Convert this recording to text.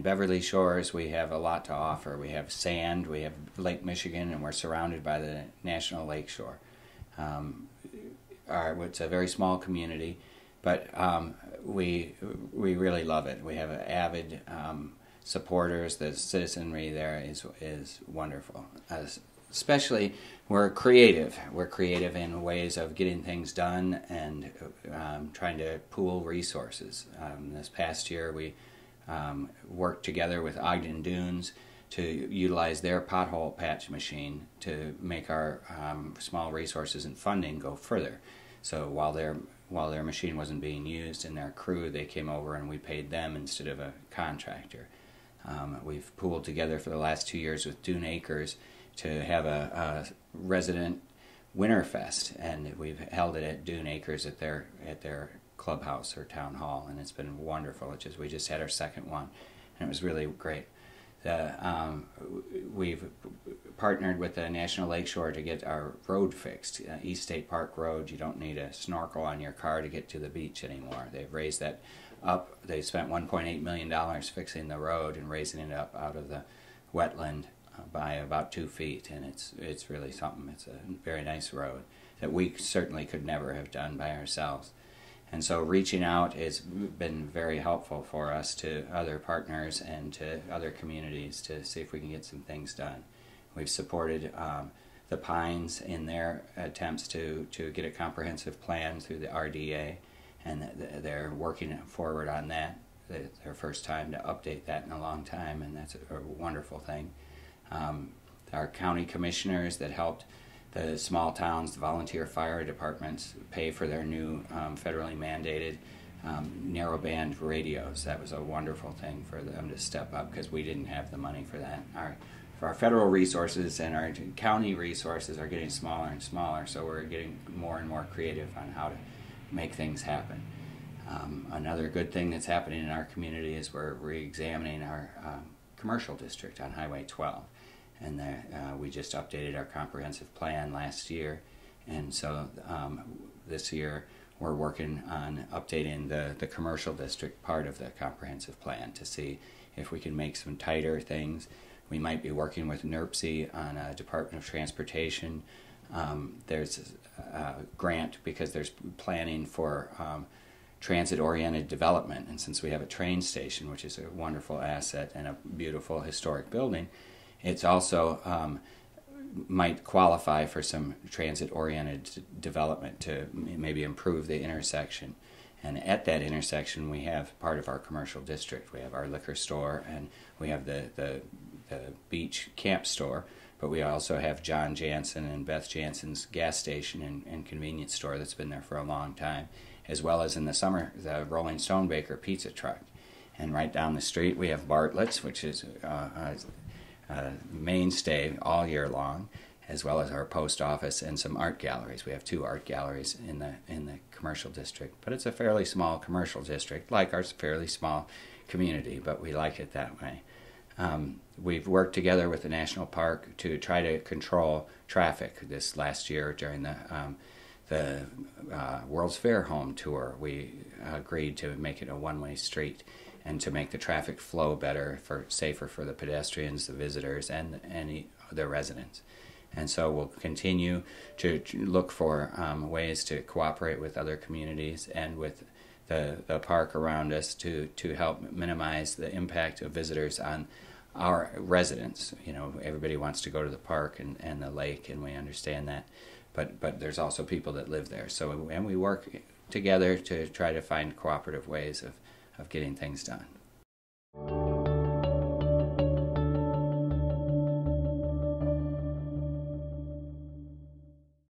Beverly Shores, we have a lot to offer. We have sand, we have Lake Michigan, and we're surrounded by the National Lake Shore. It's a very small community, but we really love it. We have avid supporters. The citizenry there is wonderful. Especially, we're creative. We're creative in ways of getting things done and trying to pool resources. This past year, we worked together with Ogden Dunes to utilize their pothole patch machine to make our small resources and funding go further. So while their machine wasn't being used and their crew, they came over and we paid them instead of a contractor. We've pooled together for the last 2 years with Dune Acres to have a resident Winterfest, and we've held it at Dune Acres at their clubhouse or town hall, and it's been wonderful. We just had our second one, and it was really great. We've partnered with the National Lakeshore to get our road fixed. East State Park Road, you don't need a snorkel on your car to get to the beach anymore. They've raised that up. They spent $1.8 million fixing the road and raising it up out of the wetland by about 2 feet, and it's really something. It's a very nice road that we certainly could never have done by ourselves. And so reaching out has been very helpful for us to other partners and to other communities to see if we can get some things done. We've supported the Pines in their attempts to get a comprehensive plan through the RDA, and they're working forward on that. Their first time to update that in a long time, and that's a wonderful thing. Our county commissioners that helped the small towns, the volunteer fire departments, pay for their new federally mandated narrowband radios. That was a wonderful thing for them to step up, because we didn't have the money for that. Our federal resources and our county resources are getting smaller and smaller, so we're getting more and more creative on how to make things happen. Another good thing that's happening in our community is we're re-examining our commercial district on Highway 12. And we just updated our comprehensive plan last year, and so this year we're working on updating the commercial district part of the comprehensive plan to see if we can make some tighter things. We might be working with NERPC on a Department of Transportation. There's a grant because there's planning for transit-oriented development, and since we have a train station, which is a wonderful asset and a beautiful historic building, it's also might qualify for some transit-oriented development to maybe improve the intersection. And at that intersection, we have part of our commercial district. We have our liquor store, and we have the beach camp store, but we also have John Jansen and Beth Jansen's gas station and convenience store that's been there for a long time, as well as in the summer, the Rolling Stone Baker pizza truck. And right down the street, we have Bartlett's, which is mainstay all year long, as well as our post office and some art galleries. We have 2 art galleries in the commercial district, but it's a fairly small commercial district, like our fairly small community, but we like it that way. We've worked together with the National Park to try to control traffic. This last year during the World's Fair home tour, we agreed to make it a one-way street and to make the traffic flow better, safer for the pedestrians, the visitors, and the residents. And so we'll continue to look for ways to cooperate with other communities and with the park around us to help minimize the impact of visitors on our residents. You know, everybody wants to go to the park and the lake, and we understand that, but there's also people that live there. So, and we work together to try to find cooperative ways of getting things done.